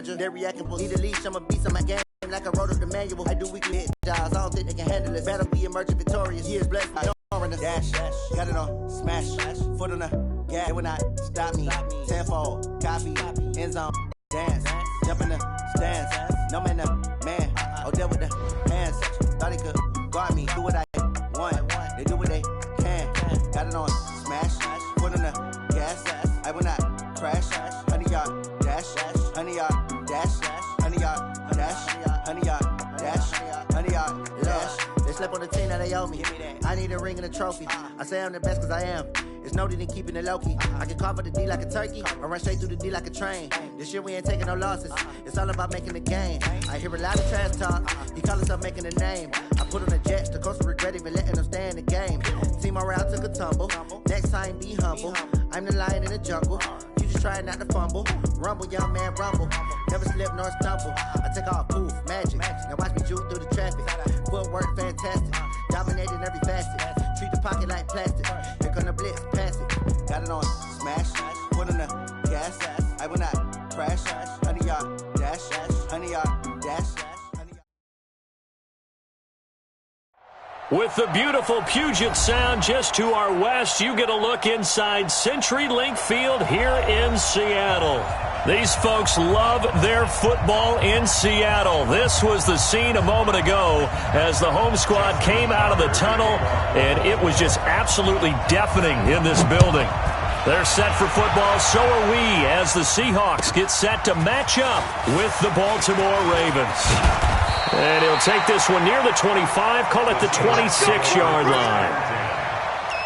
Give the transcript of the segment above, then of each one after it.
manager. They're reacting, need a leash, I'm a beast on my game. Like I wrote up the manual, I do weekly hit jobs. I don't think they can handle it. Better be emerging victorious. Years blessed, I don't run the dash. Got it on, smash, foot on the gas. They will not stop me. Tenfold, copy, end zone, dance, jump in the stands. No man, the man. Oh, there with the hands. Thought he could guard me. Do what I want. They do what they can. Got it on, smash, foot on the gas. I will not crash. 100-yard dash, 100-yard dash, 100-yard dash, 100-yard dash, 100-yard dash. They slept on the team that they owe me. I need a ring and a trophy. I say I'm the best cause I am. It's noted in keeping it low-key. I can carve up the D like a turkey or run straight through the D like a train. This year we ain't taking no losses. It's all about making the game. I hear a lot of trash talk. He call himself making a name. I put on the Jets. The coach will regret even letting them stay in the game. Team morale took a tumble. Next time be humble. I'm the lion in the jungle. You just trying not to fumble. Rumble, young man, rumble. Never slip nor stumble. I take off, poof, magic. Now watch me juke through the traffic. Footwork fantastic. Dominating every facet. Treat the pocket like plastic. Here come the blitz, pass it. Got it on, smash. Foot on the gas. I will not crash. 100-yard dash. 100-yard dash. With the beautiful Puget Sound just to our west, you get a look inside CenturyLink Field here in Seattle. These folks love their football in Seattle. This was the scene a moment ago as the home squad came out of the tunnel, and it was just absolutely deafening in this building. They're set for football, so are we, as the Seahawks get set to match up with the Baltimore Ravens. And he'll take this one near the 25, call it the 26-yard line.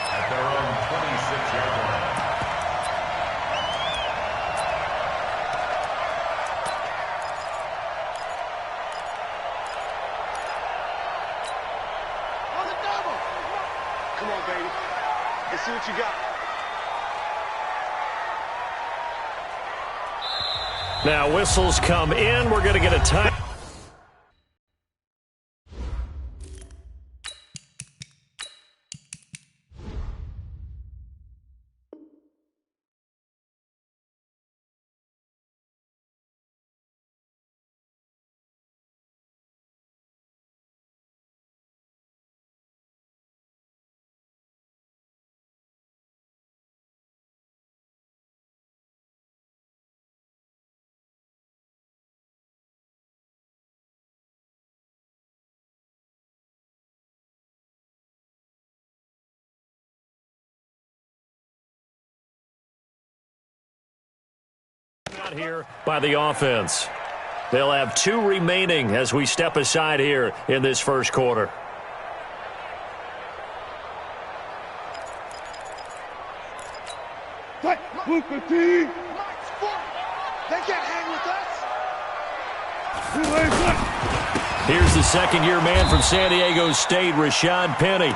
At their own 26-yard line. On the double. Come on, baby. Let's see what you got. Now whistles come in. We're going to get a time. Here by the offense. They'll have 2 remaining as we step aside here in this first quarter. They can't hang with us. Here's the second-year man from San Diego State, Rashad Penny.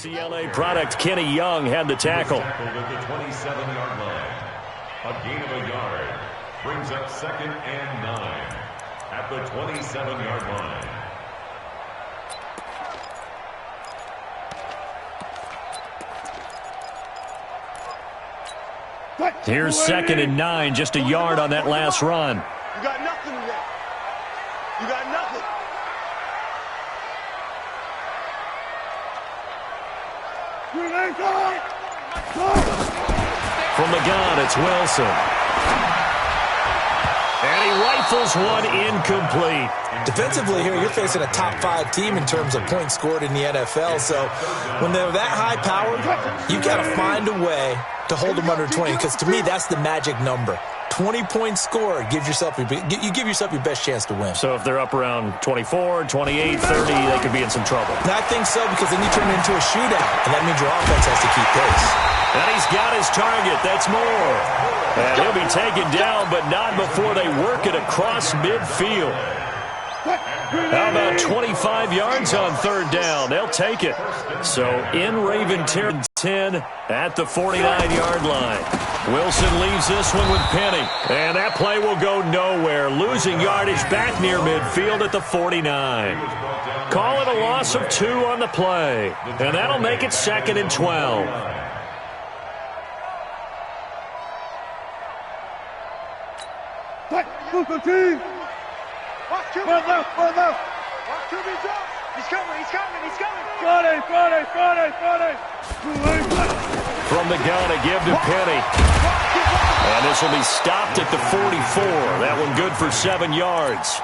UCLA product Kenny Young had the tackle. Tackled at the 27-yard line. A gain of a yard brings up 2nd and 9 at the 27-yard line. Here's 2nd and 9, just a yard on that last run. You got nothing today. You got nothing. From the gun, it's Wilson. And he rifles one incomplete. Defensively here, you're facing a top 5 team in terms of points scored in the NFL. So when they're that high powered, you got to find a way to hold them under 20, because to me, that's the magic number. 20 points scored, you give yourself your best chance to win. So if they're up around 24, 28, 30, they could be in some trouble. And I think so, because then you turn it into a shootout, and that means your offense has to keep pace. And he's got his target. That's more. And he'll be taken down, but not before they work it across midfield. How about 25 yards on 3rd down? They'll take it. So in Raven territory, 10 at the 49-yard line. Wilson leaves this one with Penny. And that play will go nowhere. Losing yardage back near midfield at the 49. Call it a loss of 2 on the play. And that'll make it 2nd and 12. Watch QB. Watch QB drop. He's coming. From the gun, a give to Penny. And this will be stopped at the 44. That one good for 7 yards.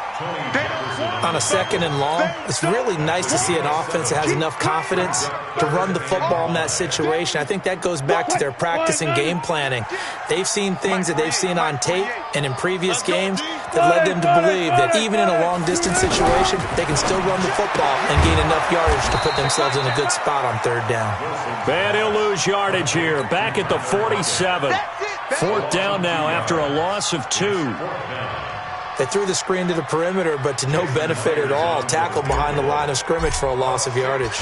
On a 2nd and long, it's really nice to see an offense that has enough confidence to run the football in that situation. I think that goes back to their practice and game planning. They've seen things that they've seen on tape and in previous games that led them to believe that even in a long-distance situation, they can still run the football and gain enough yardage to put themselves in a good spot on 3rd down. And he'll lose yardage here, back at the 47. 4th down now after a loss of 2. They threw the screen to the perimeter, but to no benefit at all. Tackled behind the line of scrimmage for a loss of yardage.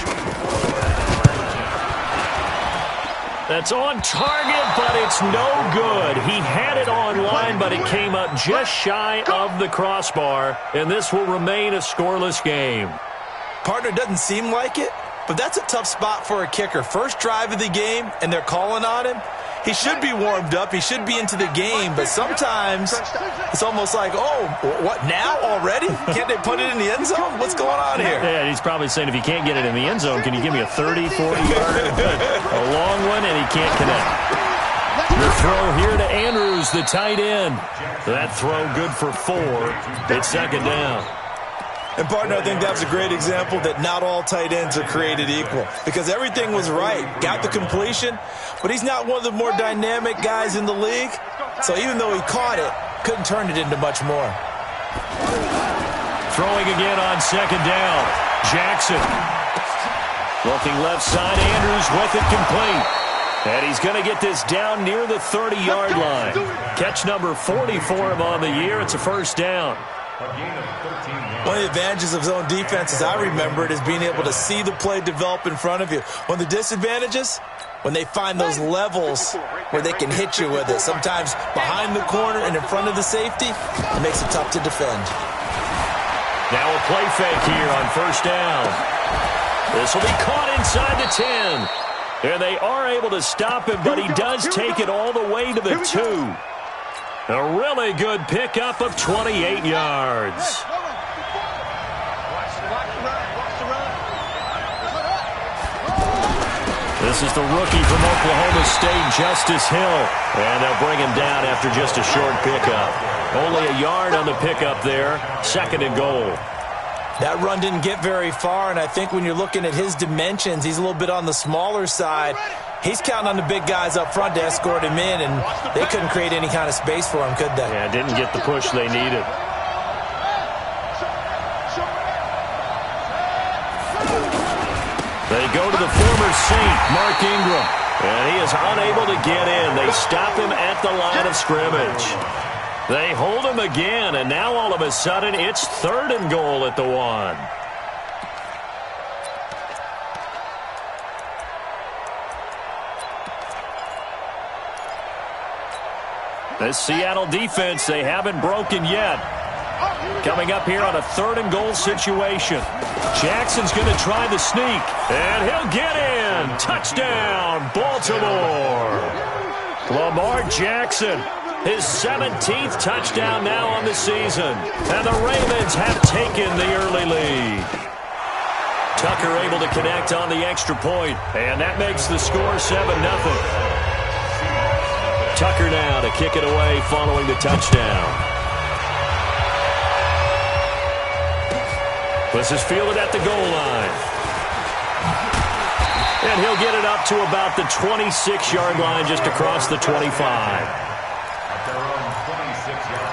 That's on target, but it's no good. He had it on line, but it came up just shy of the crossbar, and this will remain a scoreless game. Partner, doesn't seem like it, but that's a tough spot for a kicker. First drive of the game, and they're calling on him. He should be warmed up. He should be into the game, but sometimes it's almost like, oh, what, now already? Can't they put it in the end zone? What's going on here? Yeah, he's probably saying, if you can't get it in the end zone, can you give me a 30, 40-yarder? A long one, and he can't connect. The throw here to Andrews, the tight end. That throw good for 4. It's 2nd down. And, partner, I think that was a great example that not all tight ends are created equal, because everything was right. Got the completion, but he's not one of the more dynamic guys in the league. So even though he caught it, couldn't turn it into much more. Throwing again on 2nd down. Jackson. Looking left side, Andrews with it complete. And he's going to get this down near the 30-yard line. Catch number 40 for him on the year. It's a 1st down. One of the advantages of zone defense, as I remember it, is being able to see the play develop in front of you. One of the disadvantages, when they find those levels where they can hit you with it, sometimes behind the corner and in front of the safety, it makes it tough to defend. Now a play fake here on 1st down. This will be caught inside the 10. And they are able to stop him, but he does take it all the way to the 2. A really good pickup of 28 yards. This is the rookie from Oklahoma State, Justice Hill. And they'll bring him down after just a short pickup. Only a yard on the pickup there. 2nd and goal. That run didn't get very far, and I think when you're looking at his dimensions, he's a little bit on the smaller side. He's counting on the big guys up front to escort him in, and they couldn't create any kind of space for him, could they? Yeah, didn't get the push they needed. They go to the former Saint, Mark Ingram, and he is unable to get in. They stop him at the line of scrimmage. They hold him again, and now all of a sudden it's 3rd and goal at the 1. This Seattle defense, they haven't broken yet. Coming up here on a 3rd and goal situation. Jackson's going to try the sneak, and he'll get in. Touchdown, Baltimore. Lamar Jackson, his 17th touchdown now on the season. And the Ravens have taken the early lead. Tucker able to connect on the extra point, and that makes the score 7-0. Tucker now to kick it away following the touchdown. This is fielded at the goal line. And he'll get it up to about the 26-yard line, just across the 25. At their own 26-yard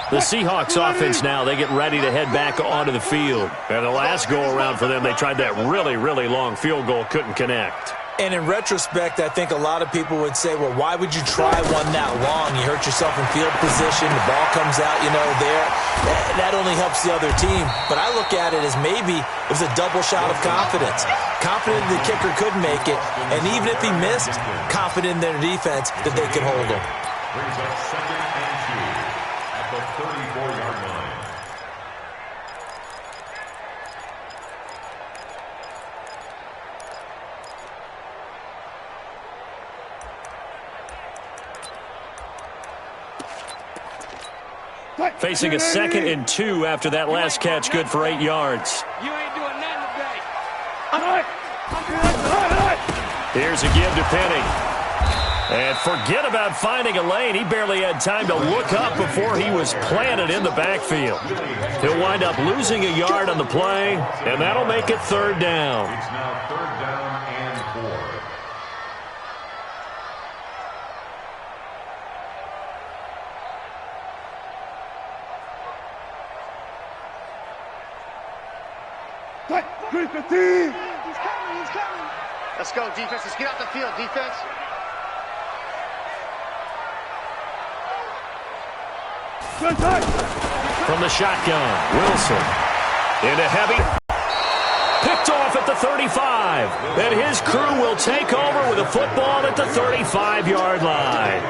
line. The Seahawks offense now, they get ready to head back onto the field. And the last go-around for them, they tried that really, really long field goal, couldn't connect. And in retrospect, I think a lot of people would say, well, why would you try one that long? You hurt yourself in field position. The ball comes out, there. That only helps the other team. But I look at it as maybe it was a double shot of confidence. Confident the kicker could make it. And even if he missed, confident in their defense that they could hold him. Brings up 2nd and 2 at the 34-yard line. Facing a 2nd and 2 after that last catch, good for 8 yards. You ain't doing nothing today. Here's a give to Penny. And forget about finding a lane. He barely had time to look up before he was planted in the backfield. He'll wind up losing a yard on the play, and that'll make it 3rd down. It's now 3rd down and 4. He's coming. Let's go, defense. Let's get out the field, defense. From the shotgun, Wilson into heavy. Picked off at the 35. And his crew will take over with a football at the 35-yard line.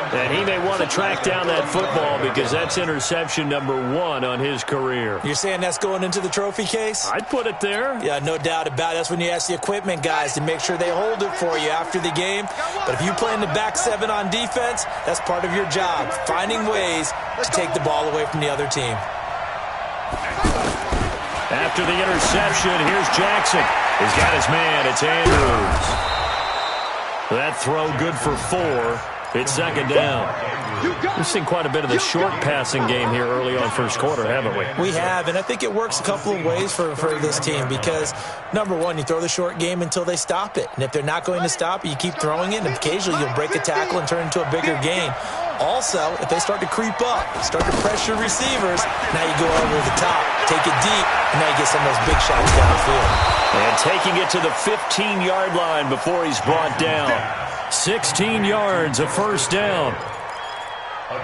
And he may want to track down that football because that's interception number 1 on his career. You're saying that's going into the trophy case? I'd put it there. Yeah, no doubt about it. That's when you ask the equipment guys to make sure they hold it for you after the game. But if you play in the back 7 on defense, that's part of your job, finding ways to take the ball away from the other team. After the interception, here's Jackson. He's got his man. It's Andrews. That throw good for 4. It's 2nd down. We've seen quite a bit of the short passing game here early on first quarter, haven't we? We have, and I think it works a couple of ways for this team because, number one, you throw the short game until they stop it. And if they're not going to stop it, you keep throwing it, and occasionally you'll break a tackle and turn into a bigger gain. Also, if they start to creep up, start to pressure receivers, now you go over the top, take it deep, and now you get some of those big shots downfield. And taking it to the 15-yard line before he's brought down. 16 yards, a 1st down.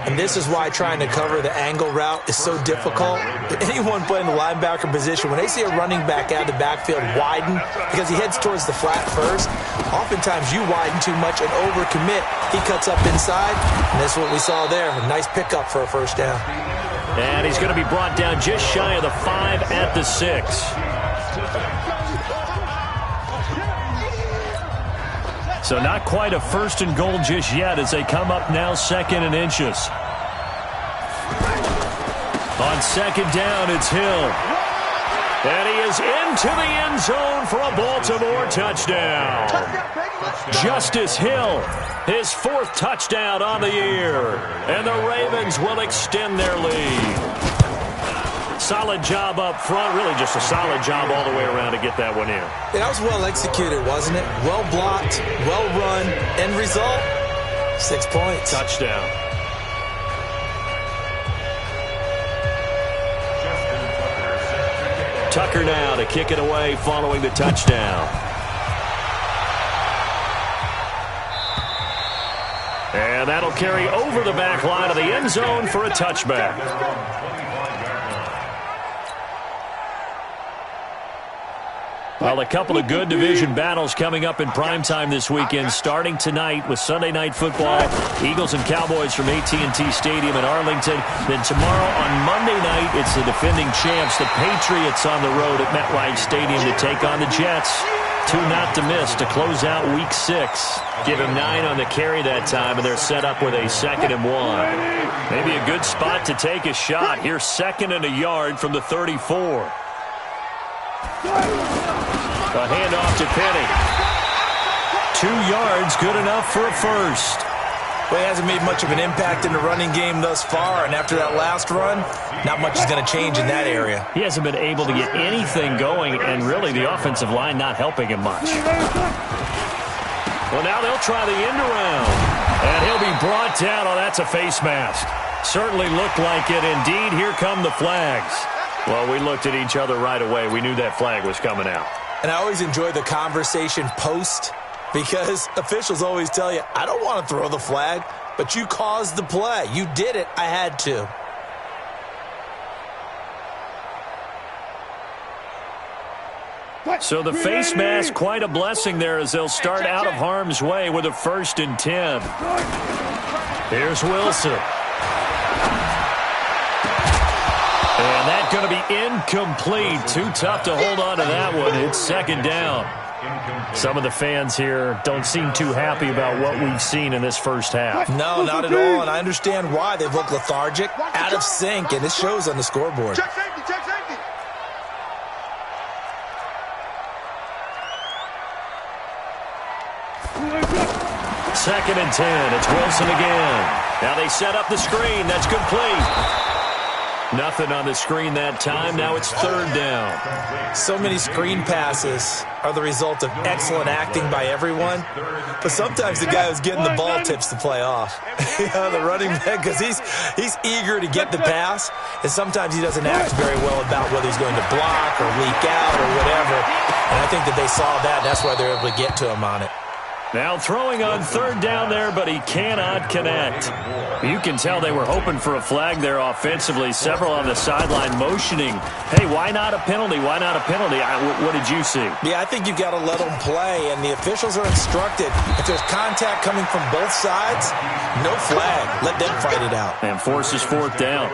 And this is why trying to cover the angle route is so difficult. Anyone playing the linebacker position, when they see a running back out of the backfield widen because he heads towards the flat first, oftentimes you widen too much and overcommit. He cuts up inside, and that's what we saw there. A nice pickup for a 1st down. And he's going to be brought down just shy of the 5 at the 6. So not quite a 1st and goal just yet as they come up now 2nd and inches. On 2nd down, it's Hill. And he is into the end zone for a Baltimore touchdown. Justice Hill, his 4th touchdown on the year. And the Ravens will extend their lead. Solid job up front, really just a solid job all the way around to get that one in. That was well executed, wasn't it? Well blocked, well run, end result, 6 points. Touchdown. Tucker now to kick it away following the touchdown. And that'll carry over the back line of the end zone for a touchback. Well, a couple of good division battles coming up in primetime this weekend, starting tonight with Sunday Night Football, Eagles and Cowboys from AT&T Stadium in Arlington. Then tomorrow on Monday night, it's the defending champs, the Patriots, on the road at MetLife Stadium to take on the Jets. 2 not to miss to close out Week 6. Give him 9 on the carry that time, and they're set up with a 2nd and 1. Maybe a good spot to take a shot. Here's 2nd and a yard from the 34. A handoff to Penny. 2 yards, good enough for a first. Well, he hasn't made much of an impact in the running game thus far, and after that last run, not much is going to change in that area. He hasn't been able to get anything going, and really the offensive line not helping him much. Well, now they'll try the end around, and he'll be brought down. Oh, that's a face mask. Certainly looked like it. Indeed, here come the flags. Well, we looked at each other right away. We knew that flag was coming out. And I always enjoy the conversation post, because officials always tell you, I don't want to throw the flag, but you caused the play. You did it. I had to. So the face mask, quite a blessing there as they'll start out of harm's way with a 1st and 10. Here's Wilson. And that's going to be incomplete. Too tough to hold on to that one. It's 2nd down. Some of the fans here don't seem too happy about what we've seen in this first half. No, not at all, and I understand why. They've looked lethargic, out of sync, and it shows on the scoreboard. Check safety, check safety. Second and 10. It's Wilson again. Now they set up the screen. That's complete. Nothing on the screen that time. Now it's 3rd down. So many screen passes are the result of excellent acting by everyone, but sometimes the guy who's getting the ball tips the play off. The running back, because he's eager to get the pass, and sometimes he doesn't act very well about whether he's going to block or leak out or whatever. And I think that they saw that, and that's why they're able to get to him on it. Now throwing on 3rd down there, but he cannot connect. You can tell they were hoping for a flag there offensively. Several on the sideline motioning, hey, why not a penalty? Why not a penalty? What did you see? Yeah, I think you've got to let them play, and the officials are instructed. If there's contact coming from both sides, no flag. Let them fight it out. And forces 4th down.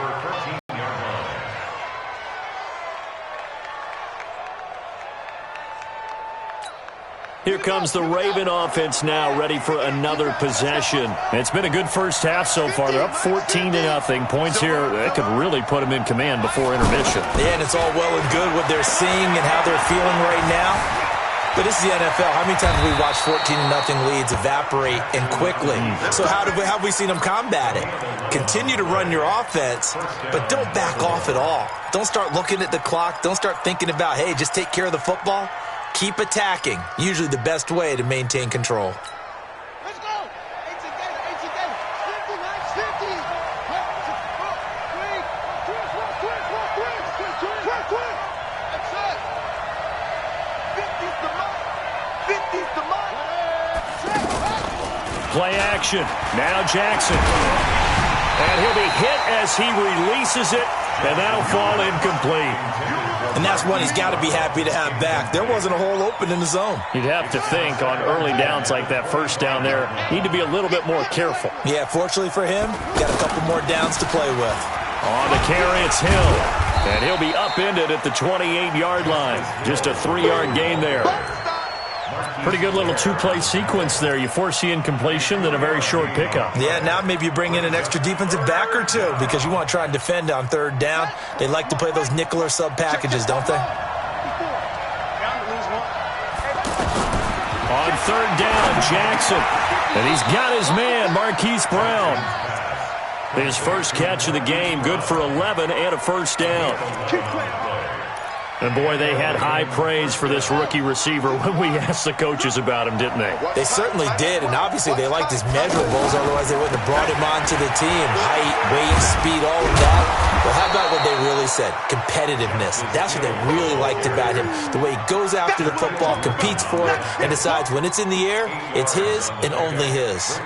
Here comes the Raven offense now, ready for another possession. It's been a good first half so far. They're up 14-0. Points here, that could really put them in command before intermission. Yeah, and it's all well and good what they're seeing and how they're feeling right now. But this is the NFL. How many times have we watched 14-0 leads evaporate and quickly? So how have we seen them combat it? Continue to run your offense, but don't back off at all. Don't start looking at the clock. Don't start thinking about, hey, just take care of the football. Keep attacking. Usually the best way to maintain control. Let's go. 18 games. 50, 50. Quick. That's it. 50's the mark. 50's the mark. Play action. Now Jackson. And he'll be hit as he releases it, and that'll fall incomplete. And that's one he's got to be happy to have back. There wasn't a hole open in the zone. You'd have to think on early downs like that first down there, need to be a little bit more careful. Yeah, fortunately for him, got a couple more downs to play with. On the carry, it's Hill. And he'll be upended at the 28-yard line. Just a 3-yard gain there. Pretty good little 2-play sequence there. You force the incompletion, then a very short pickup. Yeah, now maybe you bring in an extra defensive back or two because you want to try and defend on 3rd down. They like to play those nickel or sub packages, don't they? On 3rd down, Jackson. And he's got his man, Marquise Brown. His first catch of the game, good for 11 and a first down. And, boy, they had high praise for this rookie receiver when we asked the coaches about him, didn't they? They certainly did, and obviously they liked his measurables, otherwise they wouldn't have brought him onto the team. Height, weight, speed, all of that. Well, how about what they really said? Competitiveness. That's what they really liked about him. The way he goes after the football, competes for it, and decides when it's in the air, it's his and only his.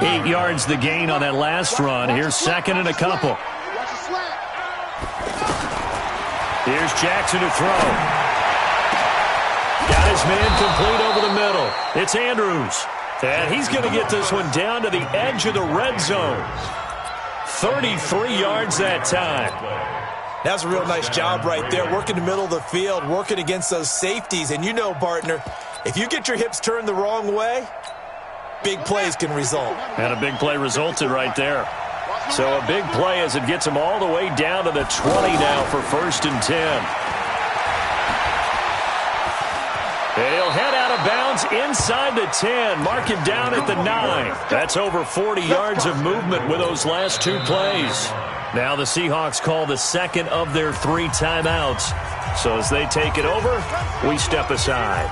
8 yards the gain on that last run. Here's 2nd and a couple. Here's Jackson to throw. Got his man complete over the middle. It's Andrews. And he's going to get this one down to the edge of the red zone. 33 yards that time. That's a real nice job right there, working the middle of the field, working against those safeties. And you know, partner, if you get your hips turned the wrong way, big plays can result. And a big play resulted right there. So a big play as it gets him all the way down to the 20 now for 1st and 10. He'll head out of bounds inside the 10. Mark him down at the 9. That's over 40 yards of movement with those last 2 plays. Now the Seahawks call the second of their 3 timeouts. So as they take it over, we step aside.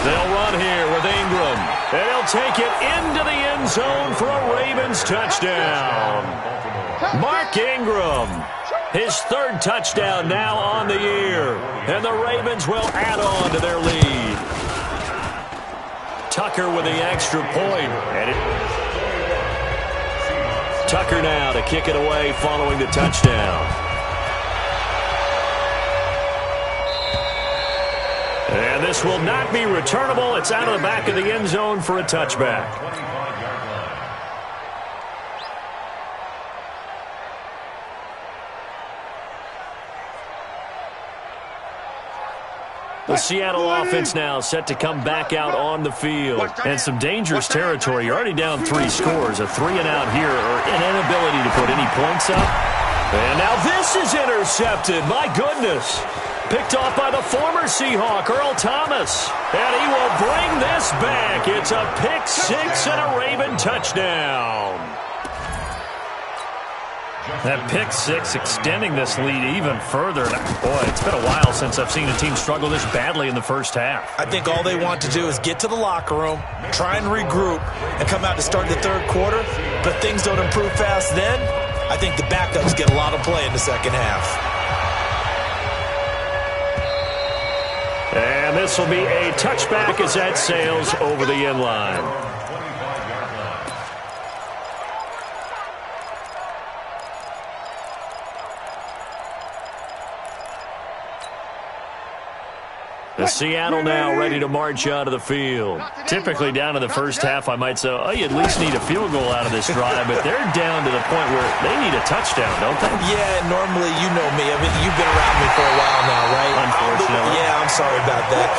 They'll run here with Ingram. And he'll take it into the end zone for a Ravens touchdown. Mark Ingram, his 3rd touchdown now on the year. And the Ravens will add on to their lead. Tucker with the extra point. And Tucker now to kick it away following the touchdown. And this will not be returnable. It's out of the back of the end zone for a touchback. The Seattle offense now set to come back out on the field. And some dangerous territory. You're already down 3 scores. A 3-and-out here or an inability to put any points up. And now this is intercepted. My goodness. Picked off by the former Seahawk, Earl Thomas. And he will bring this back. It's a pick 6 and a Raven touchdown. That pick 6 extending this lead even further. Boy, it's been a while since I've seen a team struggle this badly in the first half. I think all they want to do is get to the locker room, try and regroup, and come out to start the 3rd quarter. But if things don't improve fast then, I think the backups get a lot of play in the second half. And this will be a touchback as that sails over the end line. The Seattle now ready to march out of the field. Typically down to the first half, I might say, oh, you at least need a field goal out of this drive, but they're down to the point where they need a touchdown, don't they? Yeah, normally, you know me. I mean, you've been around me for a while now, right? Unfortunately. I'm sorry about that.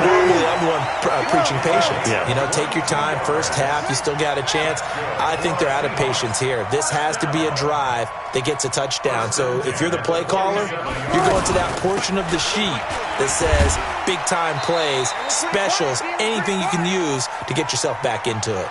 Normally, I'm the one preaching patience. Yeah. You know, take your time. First half, you still got a chance. I think they're out of patience here. This has to be a drive that gets a touchdown. So if you're the play caller, you're going to that portion of the sheet that says big-time plays, specials, anything you can use to get yourself back into it.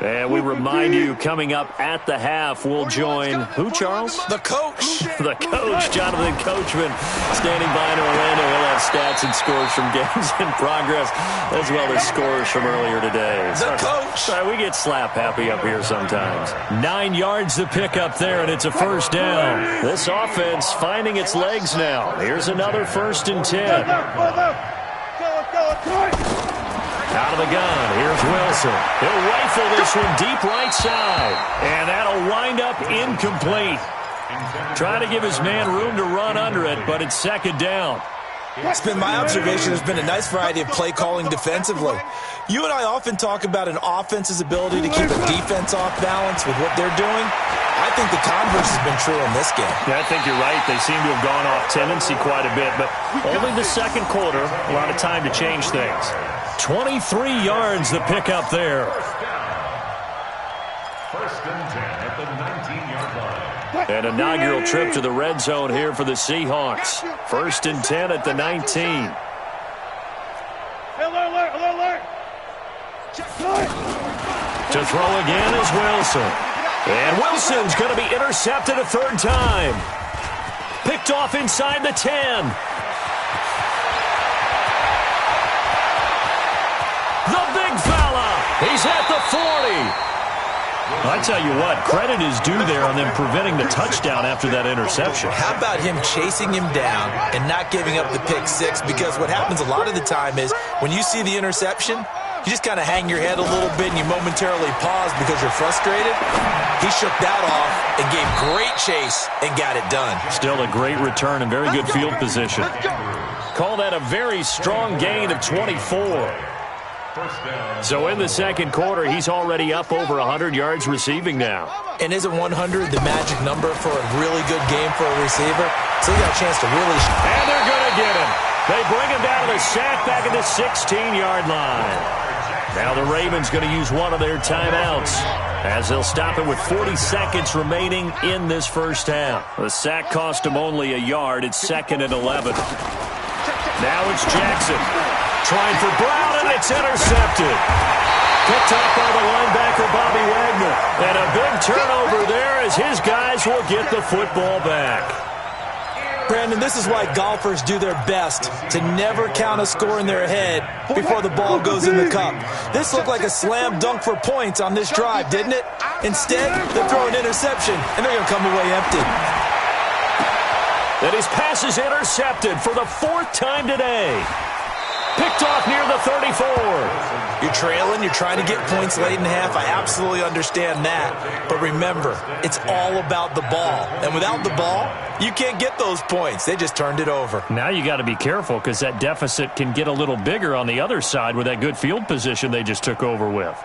And we remind you, coming up at the half, we'll join who, Charles? The coach. The coach, Jonathan Coachman, standing by in Orlando. He'll have stats and scores from games in progress, as well as scores from earlier today. The coach. Sorry, we get slap happy up here sometimes. 9 yards to pick up there, and it's a 1st down. This offense finding its legs now. Here's another 1st and 10. Out of the gun, here's Wilson. He'll rifle this one deep right side. And that'll wind up incomplete. Trying to give his man room to run under it, but it's 2nd down. It's been my observation there's been a nice variety of play calling defensively. You and I often talk about an offense's ability to keep a defense off balance with what they're doing. I think the converse has been true in this game. Yeah, I think you're right. They seem to have gone off tendency quite a bit, but only the 2nd quarter, a lot of time to change things. 23 yards to pick up there. 1st and 10 at the 19-yard line. An inaugural trip to the red zone here for the Seahawks. 1st and 10 at the 19. Alert. To throw again is Wilson. And Wilson's going to be intercepted a 3rd time. Picked off inside the 10. The big fella. He's at the 40. I tell you what, credit is due there on them preventing the touchdown after that interception. How about him chasing him down and not giving up the pick six? Because what happens a lot of the time is when you see the interception, you just kind of hang your head a little bit and you momentarily pause because you're frustrated. He shook that off and gave great chase and got it done. Still a great return and very good field position. Call that a very strong gain of 24. So in the second quarter, he's already up over 100 yards receiving now. And isn't 100 the magic number for a really good game for a receiver? So he got a chance to really... And they're going to get him. They bring him down to the sack back at the 16-yard line. Now the Ravens going to use one of their timeouts as they'll stop it with 40 seconds remaining in this first half. The sack cost him only a yard. It's 2nd and 11. Now it's Jackson. Trying for Brown, and it's intercepted. Picked off by the linebacker, Bobby Wagner. And a big turnover there as his guys will get the football back. Brandon, this is why golfers do their best to never count a score in their head before the ball goes in the cup. This looked like a slam dunk for points on this drive, didn't it? Instead, they throw an interception, and they're going to come away empty. And his pass is intercepted for the 4th time today. Picked off near the 34. You're trailing. You're trying to get points late in half. I absolutely understand that. But remember, it's all about the ball. And without the ball, you can't get those points. They just turned it over. Now you got to be careful because that deficit can get a little bigger on the other side with that good field position they just took over with.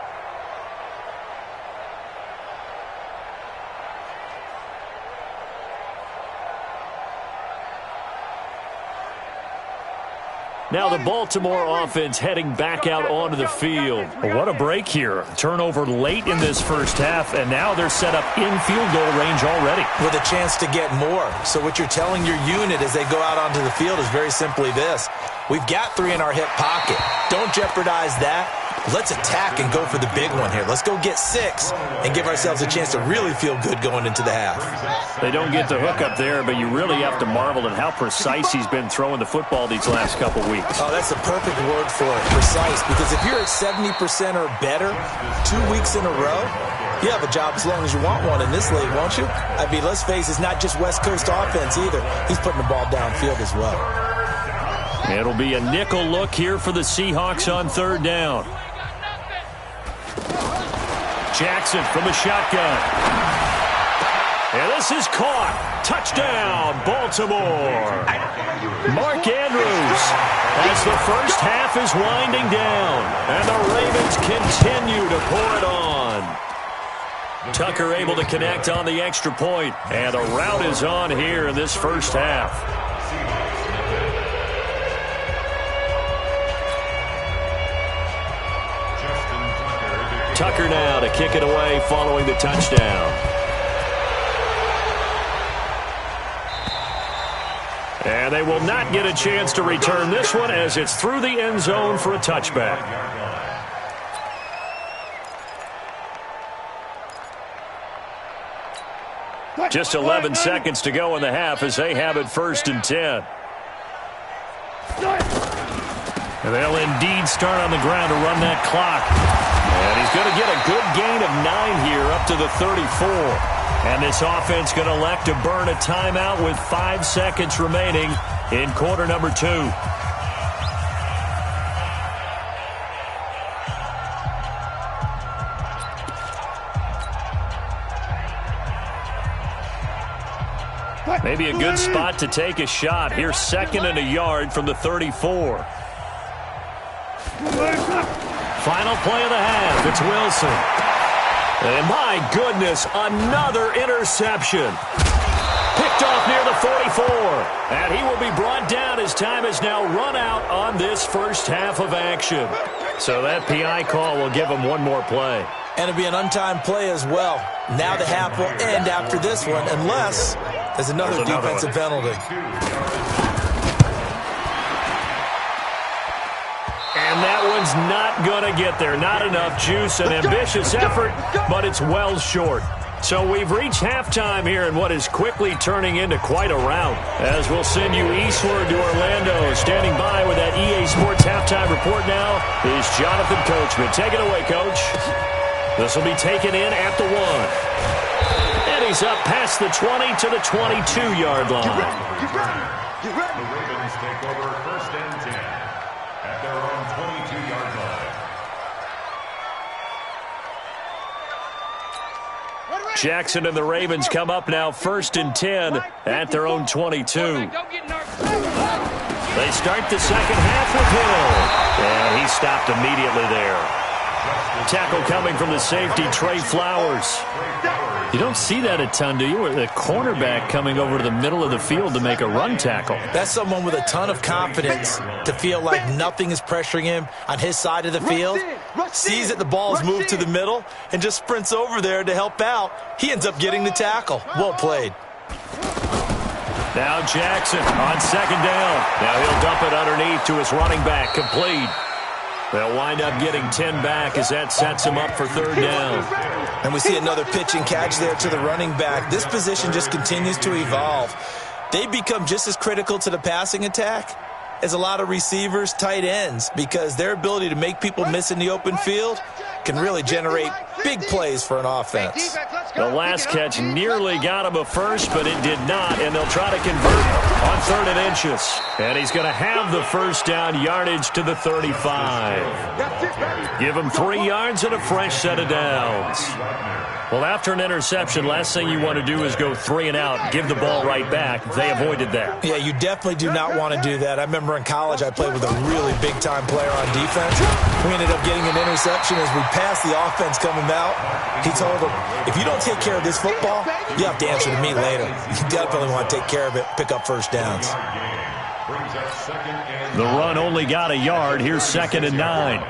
Now the Baltimore offense heading back out onto the field. What a break here. Turnover late in this first half, and now they're set up in field goal range already. With a chance to get more. So what you're telling your unit as they go out onto the field is very simply this. We've got 3 in our hip pocket. Don't jeopardize that. Let's attack and go for the big one here. Let's go get 6 and give ourselves a chance to really feel good going into the half. They don't get the hook up there, but you really have to marvel at how precise he's been throwing the football these last couple weeks. Oh, that's the perfect word for it, precise. Because if you're at 70% or better 2 weeks in a row, you have a job as long as you want one in this league, won't you? I mean, let's face it, it's not just West Coast offense either. He's putting the ball downfield as well. It'll be a nickel look here for the Seahawks on 3rd down. Jackson from the shotgun. And this is caught. Touchdown, Baltimore. Mark Andrews as the first half is winding down. And the Ravens continue to pour it on. Tucker able to connect on the extra point. And the rout is on here in this first half. Tucker now to kick it away following the touchdown. And they will not get a chance to return this one as it's through the end zone for a touchback. Just 11 seconds to go in the half as they have it 1st and 10. And they'll indeed start on the ground to run that clock. And he's going to get a good gain of 9 here up to the 34. And this offense going to elect to burn a timeout with 5 seconds remaining in quarter number 2. Maybe a good spot to take a shot. Here's 2nd and a yard from the 34. Final play of the half. It's Wilson. And my goodness, another interception. Picked off near the 44. And he will be brought down as time has now run out on this first half of action. So that PI call will give him one more play. And it'll be an untimed play as well. Now the half will end after this one unless there's another defensive penalty. And that one's not going to get there. Not enough juice, an ambitious effort, but it's well short. So we've reached halftime here in what is quickly turning into quite a rout. As we'll send you eastward to Orlando. Standing by with that EA Sports halftime report now is Jonathan Coachman. Take it away, Coach. This will be taken in at the 1. And he's up past the 20 to the 22-yard line. Get ready. The Ravens take over 1st and 10 at their own 22-yard line. Jackson and the Ravens come up now 1st and 10 at their own 22. They start the second half with Hill. And he stopped immediately there. Tackle coming from the safety, Trey Flowers. You don't see that a ton, do you? The cornerback coming over to the middle of the field to make a run tackle. That's someone with a ton of confidence to feel like nothing is pressuring him on his side of the field. Sees that the ball's moved to the middle and just sprints over there to help out. He ends up getting the tackle. Well played. Now Jackson on 2nd down. Now he'll dump it underneath to his running back, complete. They'll wind up getting 10 back as that sets him up for 3rd down. And we see another pitch and catch there to the running back. This position just continues to evolve. They become just as critical to the passing attack as a lot of receivers, tight ends, because their ability to make people miss in the open field can really generate big plays for an offense. The last catch nearly got him a first, but it did not, and they'll try to convert on 3rd and inches. And he's going to have the 1st down, yardage to the 35. Give him 3 yards and a fresh set of downs. Well, after an interception, last thing you want to do is go 3 and out, give the ball right back. They avoided that. Yeah, you definitely do not want to do that. I remember in college I played with a really big-time player on defense. We ended up getting an interception as we passed the offense coming out. He told him, if you don't take care of this football, you have to answer to me later. You definitely want to take care of it, pick up 1st downs. The run only got a yard. Here's 2nd and 9.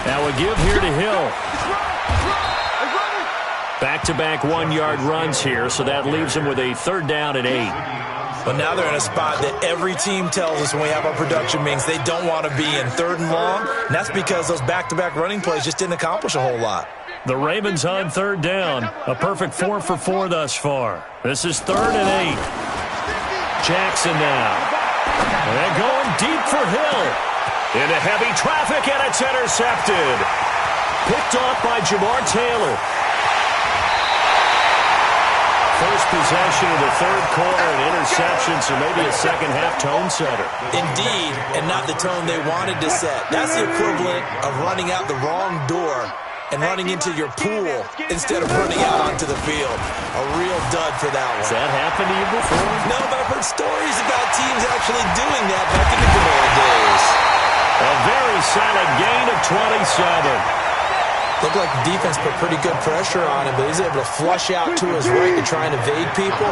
Now a give here to Hill. Back-to-back 1-yard runs here, so that leaves him with a 3rd down and 8. But now they're in a spot that every team tells us when we have our production meetings they don't want to be in 3rd and long, and that's because those back-to-back running plays just didn't accomplish a whole lot. The Ravens on 3rd down. A perfect 4 for 4 thus far. This is 3rd and 8. Jackson now. And going deep for Hill. Into heavy traffic, and it's intercepted. Picked off by Jamar Taylor. First possession of the 3rd quarter, an interception, so maybe a second-half tone setter. Indeed, and not the tone they wanted to set. That's the equivalent of running out the wrong door and running into your pool instead of running out onto the field. A real dud for that one. Has that happened to you before? No, but I've heard stories about teams actually doing that back in the good old days. A very solid gain of 27. Looked like the defense put pretty good pressure on him, but he's able to flush out to his right to try and evade people.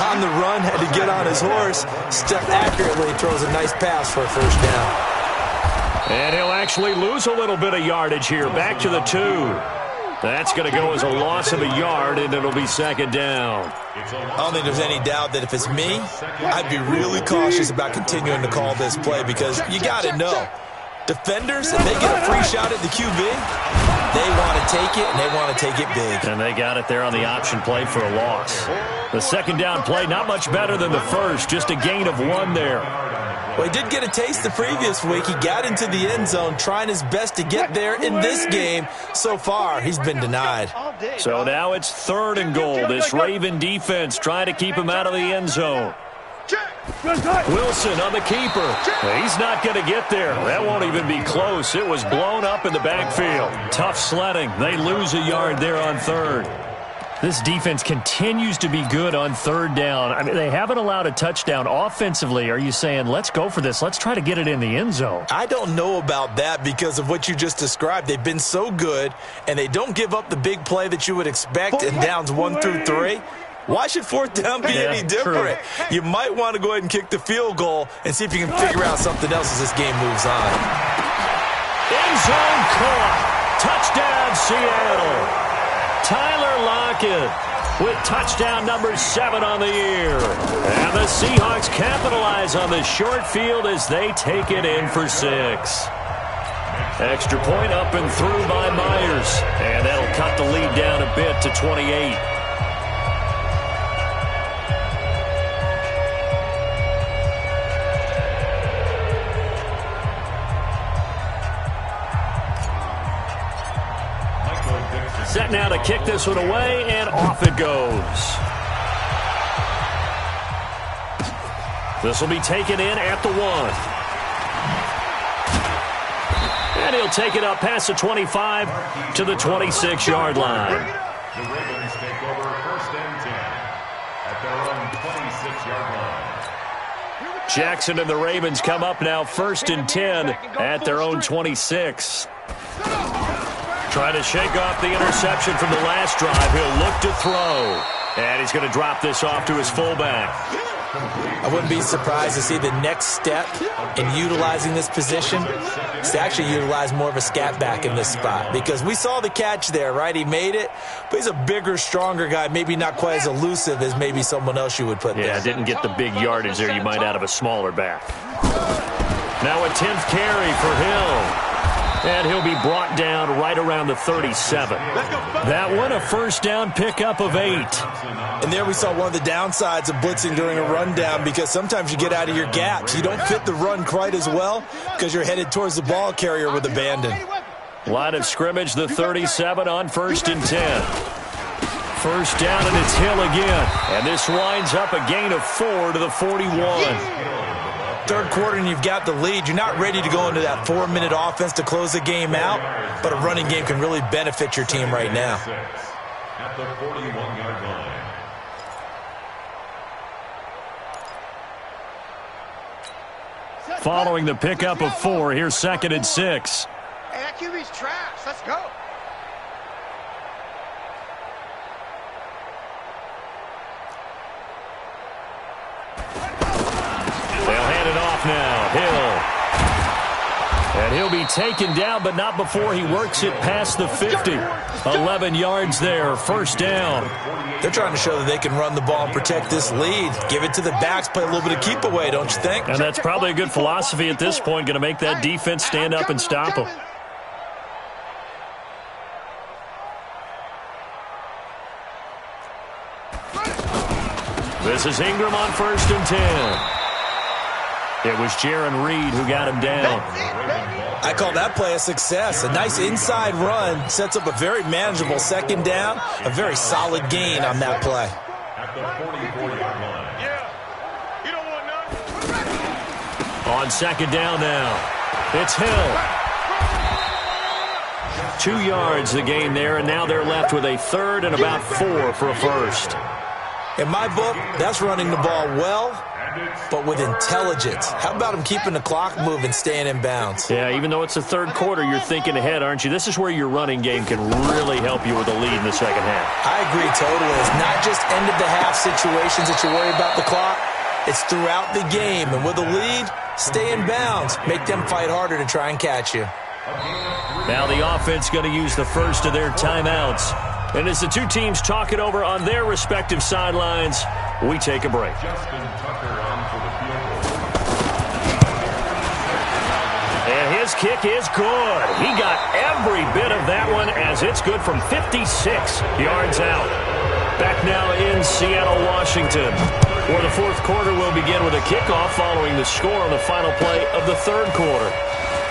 On the run, had to get on his horse, stepped accurately, throws a nice pass for a 1st down. And he'll actually lose a little bit of yardage here. Back to the 2. That's going to go as a loss of a yard, and it'll be 2nd down. I don't think there's any doubt that if it's me, I'd be really cautious about continuing to call this play because you got to know, defenders, if they get a free shot at the QB, they want to take it, and they want to take it big. And they got it there on the option play for a loss. The 2nd down play, not much better than the first, just a gain of 1 there. Well, he did get a taste the previous week. He got into the end zone, trying his best to get there in this game. So far, he's been denied. So now it's 3rd and goal. This Raven defense trying to keep him out of the end zone. Wilson on the keeper. He's not going to get there. That won't even be close. It was blown up in the backfield. Tough sledding. They lose a yard there on 3rd. This defense continues to be good on 3rd down. I mean, they haven't allowed a touchdown offensively. Are you saying, let's go for this? Let's try to get it in the end zone. I don't know about that because of what you just described. They've been so good, and they don't give up the big play that you would expect in downs 1 through 3. Why should 4th down be any different? True. You might want to go ahead and kick the field goal and see if you can figure out something else as this game moves on. End zone caught. Touchdown, Seattle. Tyler Lockett with touchdown number 7 on the year. And the Seahawks capitalize on the short field as they take it in for 6. Extra point up and through by Myers. And that'll cut the lead down a bit to 28. kick this one away, and off it goes. This will be taken in at the 1. And he'll take it up past the 25 to the 26-yard line. The Ravens take over 1st and 10 at their own 26-yard line. Jackson and the Ravens come up now 1st and 10 at their own 26. Trying to shake off the interception from the last drive. He'll look to throw. And he's going to drop this off to his fullback. I wouldn't be surprised to see the next step in utilizing this position is to actually utilize more of a scat back in this spot, because we saw the catch there, right? He made it, but he's a bigger, stronger guy, maybe not quite as elusive as maybe someone else you would put there. Yeah, didn't get the big yardage there you might out of a smaller back. Now a 10th carry for Hill. And he'll be brought down right around the 37. That one, a first down pickup of 8. And there we saw one of the downsides of blitzing during a rundown, because sometimes you get out of your gaps. You don't fit the run quite as well because you're headed towards the ball carrier with abandon. Line of scrimmage, the 37 on 1st and 10. First down, and it's Hill again. And this winds up a gain of 4 to the 41. Third quarter and you've got the lead. You're not ready to go into that 4-minute offense to close the game out, but a running game can really benefit your team right now. At the 41-yard line. Following the pickup of 4, here's 2nd and 6. Hey, that QB's trash. Let's go. Now, Hill. And he'll be taken down, but not before he works it past the 50. 11 yards there, first down. They're trying to show that they can run the ball and protect this lead. Give it to the backs, play a little bit of keep away, don't you think? And that's probably a good philosophy at this point, going to make that defense stand up and stop them. This is Ingram on 1st and 10. It was Jaron Reed who got him down. I call that play a success. A nice inside run sets up a very manageable 2nd down, a very solid gain on that play. At the 44-yard line. Yeah. You don't want none. On 2nd down now, it's Hill. 2 yards the gain there, and now they're left with a 3rd and about 4 for a first. In my book, that's running the ball well, but with intelligence. How about him keeping the clock moving, staying in bounds? Yeah, even though it's the 3rd quarter, you're thinking ahead, aren't you? This is where your running game can really help you with a lead in the 2nd half. I agree totally. It's not just end-of-the-half situations that you worry about the clock. It's throughout the game. And with a lead, stay in bounds. Make them fight harder to try and catch you. Now the offense going to use the first of their timeouts. And as the two teams talk it over on their respective sidelines, we take a break. Justin Tucker on for the field goal. And his kick is good. He got every bit of that one as it's good from 56 yards out. Back now in Seattle, Washington, where the 4th quarter will begin with a kickoff following the score on the final play of the 3rd quarter.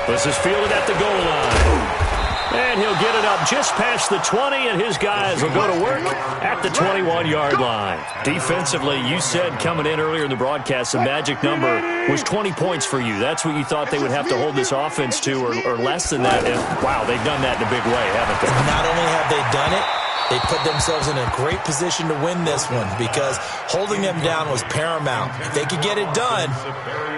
This is fielded at the goal line. And he'll get it up just past the 20, and his guys will go to work at the 21-yard line. Defensively, you said coming in earlier in the broadcast, the magic number was 20 points for you. That's what you thought they would have to hold this offense to, or less than that. And, wow, they've done that in a big way, haven't they? And not only have they done it, they put themselves in a great position to win this one, because holding them down was paramount. If they could get it done,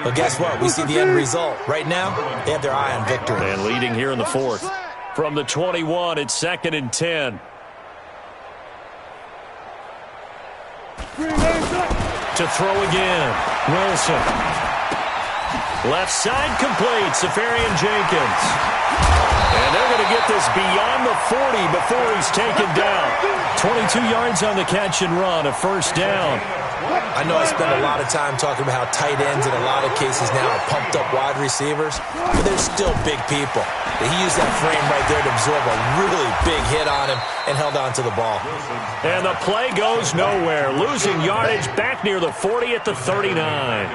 well, guess what? We see the end result. Right now, they have their eye on victory. And leading here in the 4th. From the 21, it's 2nd and 10. To throw again, Wilson. Left side complete, Safarian Jenkins. And they're going to get this beyond the 40 before he's taken down. 22 yards on the catch and run, a first down. I know I spend a lot of time talking about how tight ends in a lot of cases now are pumped up wide receivers, but they're still big people. He used that frame right there to absorb a really big hit on him and held on to the ball. And the play goes nowhere. Losing yardage back near the 40 at the 39.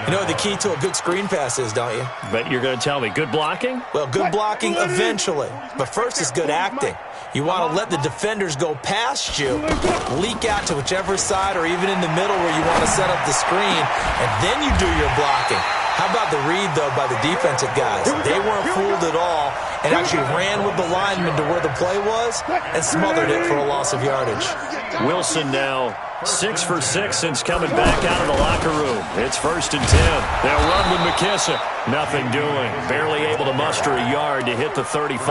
You know what the key to a good screen pass is, don't you? Bet you're going to tell me good blocking? Well, good blocking eventually, but first is good acting. You want to let the defenders go past you, leak out to whichever side or even in the middle where you want to set up the screen, and then you do your blocking. How about the read, though, by the defensive guys? They weren't fooled at all and actually ran with the lineman to where the play was and smothered it for a loss of yardage. Wilson now 6 for 6 since coming back out of the locker room. It's 1st and 10. They'll run with McKissick. Nothing doing. Barely able to muster a yard to hit the 35.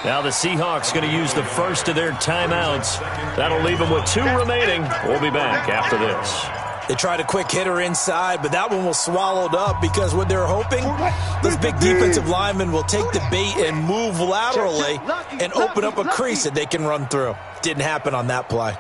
Now the Seahawks going to use the first of their timeouts. That'll leave them with 2 remaining. We'll be back after this. They tried a quick hitter inside, but that one was swallowed up because what they're hoping, those big defensive linemen will take the bait and move laterally and open up a crease that they can run through. Didn't happen on that play.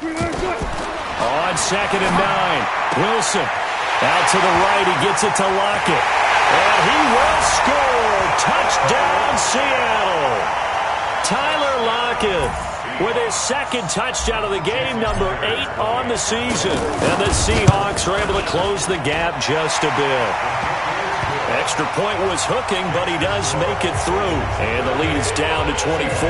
On 2nd and 9, Wilson out to the right. He gets it to Lockett. And he will score. Touchdown, Seattle. Tyler Lockett with his 2nd touchdown of the game, number 8 on the season. And the Seahawks are able to close the gap just a bit. Extra point was hooking, but he does make it through. And the lead is down to 24.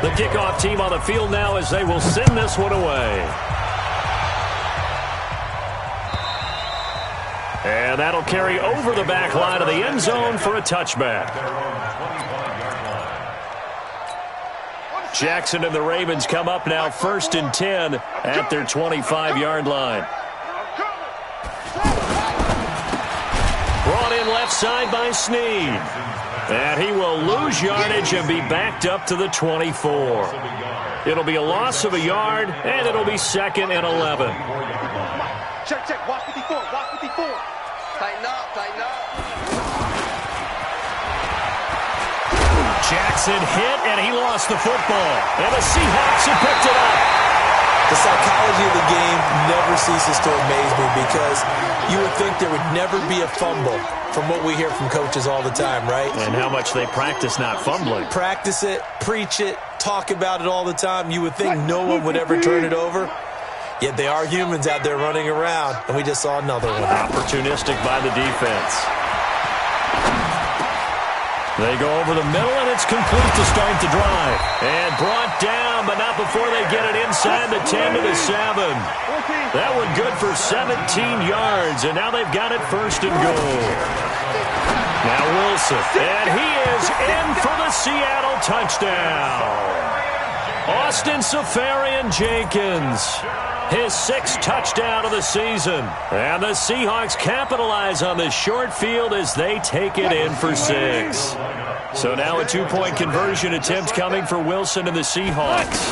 The kickoff team on the field now as they will send this one away. And that'll carry over the back line of the end zone for a touchback. Jackson and the Ravens come up now 1st and 10 at their 25-yard line. Brought in left side by Snead. And he will lose yardage and be backed up to the 24. It'll be a loss of a yard, and it'll be 2nd and 11. Check, check. Watch 54. Watch 54. Tighten up, tighten up. Jackson hit, and he lost the football. And the Seahawks have picked it up. The psychology of the game never ceases to amaze me because you would think there would never be a fumble from what we hear from coaches all the time, right? And how much they practice not fumbling. Practice it, preach it, talk about it all the time. You would think no one would ever turn it over. Yet they are humans out there running around, and we just saw another one. Opportunistic by the defense. They go over the middle, and it's complete to start the drive. And brought down, but not before they get it inside the 10 to the 7. That one good for 17 yards, and now they've got it 1st and goal. Now Wilson, and he is in for the Seattle touchdown. Austin Seferian-Jenkins, his 6th touchdown of the season. And the Seahawks capitalize on this short field as they take it in for 6. So now a 2-point conversion attempt coming for Wilson and the Seahawks.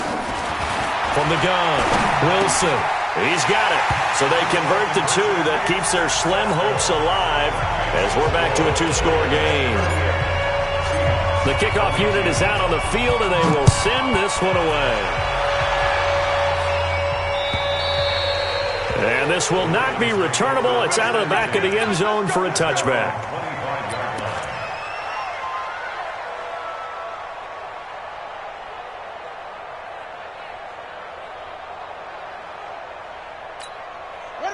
From the gun, Wilson, he's got it. So they convert the 2 that keeps their slim hopes alive as we're back to a 2-score game. The kickoff unit is out on the field, and they will send this one away. And this will not be returnable. It's out of the back of the end zone for a touchback.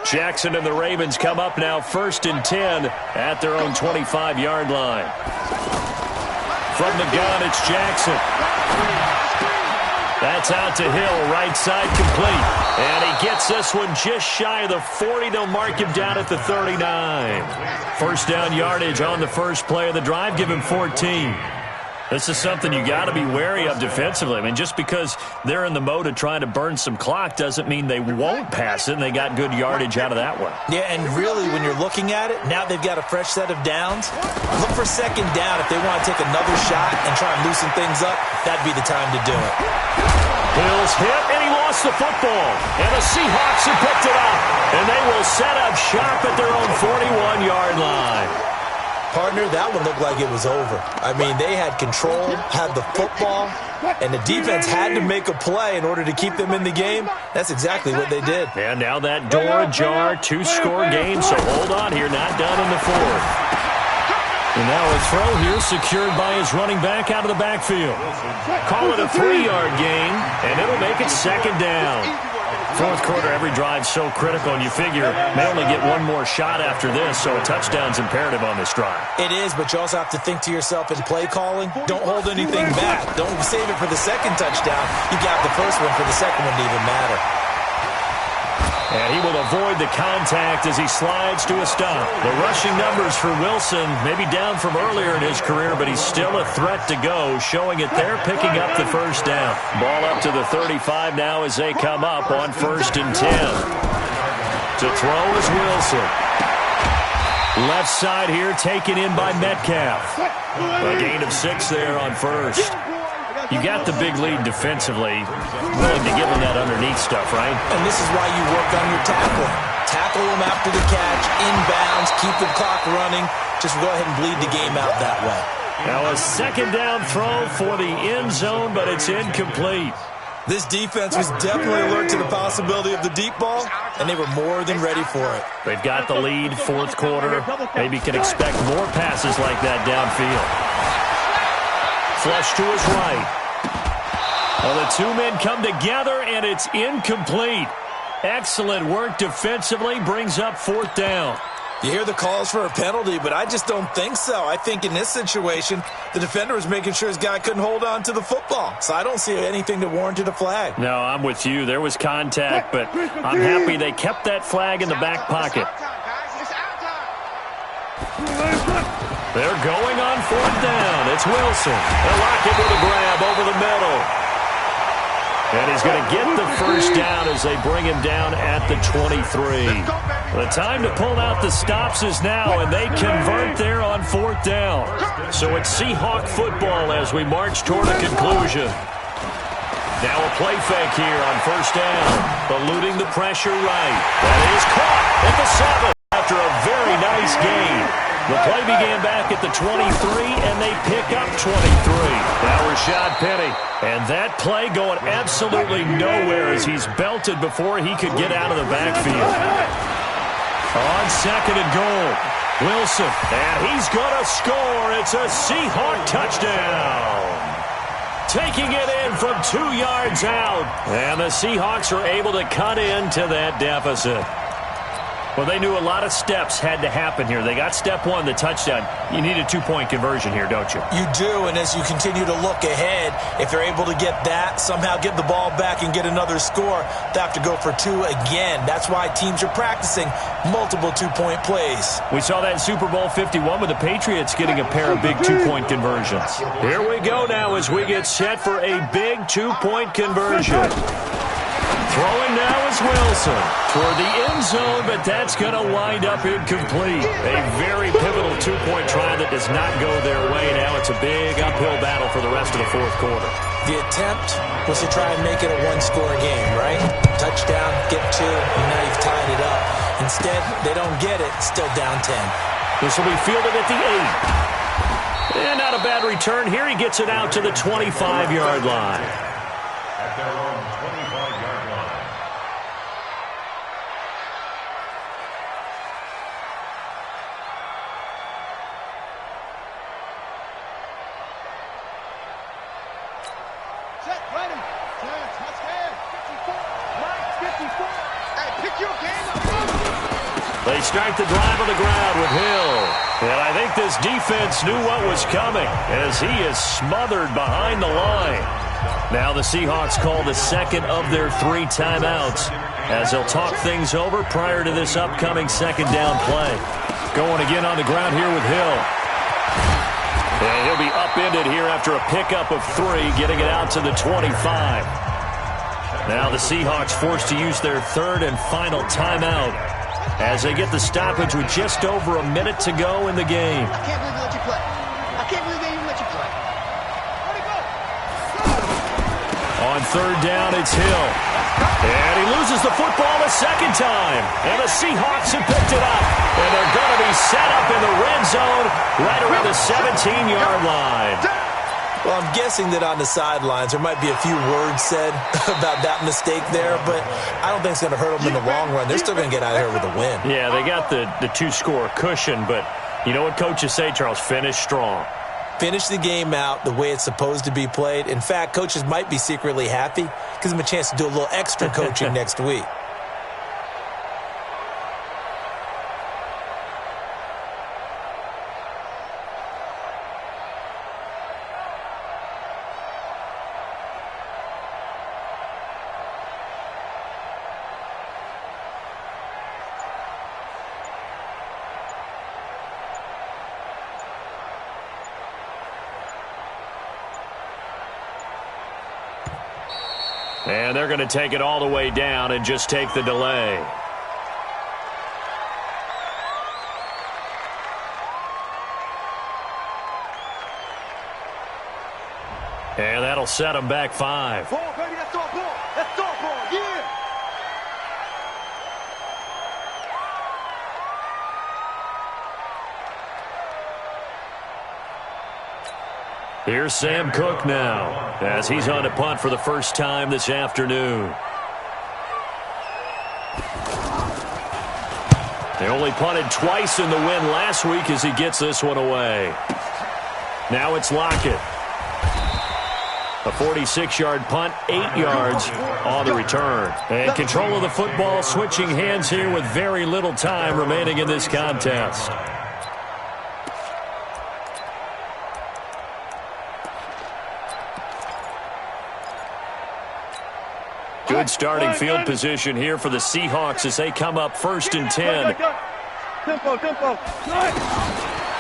Jackson and the Ravens come up now 1st and 10 at their own 25-yard line. From the gun, it's Jackson. That's out to Hill, right side complete. And he gets this one just shy of the 40. They'll mark him down at the 39. 1st down yardage on the first play of the drive. Give him 14. This is something you got to be wary of defensively. I mean, just because they're in the mode of trying to burn some clock doesn't mean they won't pass it, and they got good yardage out of that one. Yeah, and really, when you're looking at it, now they've got a fresh set of downs. Look for 2nd down if they want to take another shot and try and loosen things up. That'd be the time to do it. Hill's hit, and he lost the football. And the Seahawks have picked it up. And they will set up shop at their own 41-yard line. Partner, that one looked like it was over. I mean, they had control, had the football, and the defense had to make a play in order to keep them in the game. That's exactly what they did. And now that door ajar, two-score game, so hold on here, not done in the fourth. And now a throw here secured by his running back out of the backfield. Call it a 3-yard gain, and it'll make it second down. Fourth quarter, every drive so critical, and you figure they only get one more shot after this, so a touchdown's imperative on this drive. It is, but you also have to think to yourself in play calling, don't hold anything back. Don't save it for the second touchdown. You got the first one for the second one to even matter. And he will avoid the contact as he slides to a stop. The rushing numbers for Wilson may be down from earlier in his career, but he's still a threat to go, showing it there, picking up the first down. Ball up to the 35 now as they come up on 1st and 10. To throw is Wilson. Left side here taken in by Metcalf. A gain of 6 there on first. You got the big lead defensively, willing to give them that underneath stuff, right? And this is why you work on your tackling. Tackle them after the catch, inbounds, keep the clock running. Just go ahead and bleed the game out that way. Now a second down throw for the end zone, but it's incomplete. This defense was definitely alert to the possibility of the deep ball, and they were more than ready for it. They've got the lead, fourth quarter. Maybe can expect more passes like that downfield. Flush to his right. Well, the two men come together, and it's incomplete. Excellent work defensively, brings up 4th down. You hear the calls for a penalty, but I just don't think so. I think in this situation, the defender was making sure his guy couldn't hold on to the football. So I don't see anything that warranted a flag. No, I'm with you. There was contact, but I'm happy they kept that flag in the back pocket. They're going on 4th down. It's Wilson. They'll lock it with a grab over the middle. And he's going to get the first down as they bring him down at the 23. The time to pull out the stops is now, and they convert there on 4th down. So it's Seahawk football as we march toward a conclusion. Now a play fake here on 1st down. Eluding the pressure right. That is caught at the 7 after a very nice gain. The play began back at the 23, and they pick up 23. Now Rashad Penny. And that play going absolutely nowhere as he's belted before he could get out of the backfield. On 2nd and goal, Wilson. And he's going to score. It's a Seahawk touchdown. Taking it in from 2 yards out. And the Seahawks are able to cut into that deficit. Well, they knew a lot of steps had to happen here. They got step 1, the touchdown. You need a 2-point conversion here, don't you? You do, and as you continue to look ahead, if they're able to get that, somehow get the ball back and get another score, they have to go for 2 again. That's why teams are practicing multiple 2-point plays. We saw that in Super Bowl 51 with the Patriots getting a pair of big 2-point conversions. Here we go now as we get set for a big 2-point conversion. Throwing now is Wilson toward the end zone, but that's going to wind up incomplete. A very pivotal 2-point try that does not go their way. Now it's a big uphill battle for the rest of the fourth quarter. The attempt was to try and make it a 1-score game, right? Touchdown, get 2, and now you've tied it up. Instead, they don't get it, still down 10. This will be fielded at the 8. And not a bad return here. He gets it out to the 25-yard line. At their own 25-yard line. Set, ready. Touchdown. 54. Mike, 54. Hey, pick your game up. They start the drive on the ground with Hill. And I think this defense knew what was coming as he is smothered behind the line. Now the Seahawks call the second of their 3 timeouts as they'll talk things over prior to this upcoming second down play. Going again on the ground here with Hill. And he'll be upended here after a pickup of 3, getting it out to the 25. Now the Seahawks forced to use their 3rd and final timeout as they get the stoppage with just over a minute to go in the game. I can't believe they let you play. I can't believe they even let you play. Let it go. On 3rd down, it's Hill. And he loses the football a second time. And the Seahawks have picked it up. And they're going to be set up in the red zone right around the 17-yard line. Well, I'm guessing that on the sidelines there might be a few words said about that mistake there, but I don't think it's going to hurt them in the long run. They're still going to get out of here with a win. Yeah, they got the two-score cushion, but you know what coaches say, Charles? Finish strong. Finish the game out the way it's supposed to be played. In fact, coaches might be secretly happy. Gives them a chance to do a little extra coaching next week. And they're going to take it all the way down and just take the delay. And that'll set them back 5. Ball, baby, that's our ball. That's our ball, yeah. Here's Sam Cook now, as he's on to punt for the first time this afternoon. They only punted twice in the win last week as he gets this one away. Now it's Lockett. A 46-yard punt, 8 yards on the return. And control of the football switching hands here with very little time remaining in this contest. Good starting field position here for the Seahawks as they come up 1st and 10. Tempo.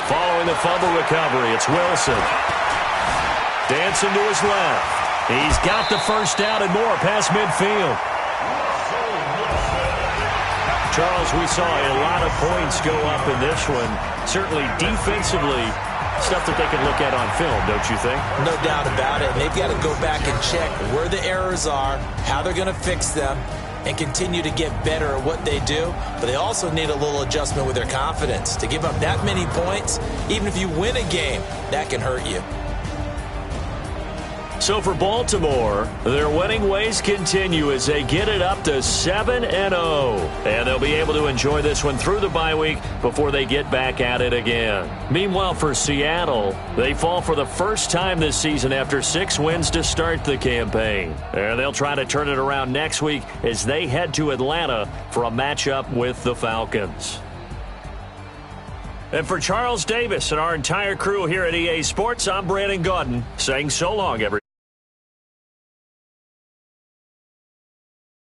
Following the fumble recovery, it's Wilson. Dancing to his left. He's got the first down and more past midfield. Charles, we saw a lot of points go up in this one. Certainly defensively, stuff that they can look at on film, don't you think? No doubt about it. And they've got to go back and check where the errors are, how they're going to fix them, and continue to get better at what they do. But they also need a little adjustment with their confidence. To give up that many points, even if you win a game, that can hurt you. So for Baltimore, their winning ways continue as they get it up to 7-0. And they'll be able to enjoy this one through the bye week before they get back at it again. Meanwhile, for Seattle, they fall for the first time this season after 6 wins to start the campaign. And they'll try to turn it around next week as they head to Atlanta for a matchup with the Falcons. And for Charles Davis and our entire crew here at EA Sports, I'm Brandon Gaudin saying so long, everyone.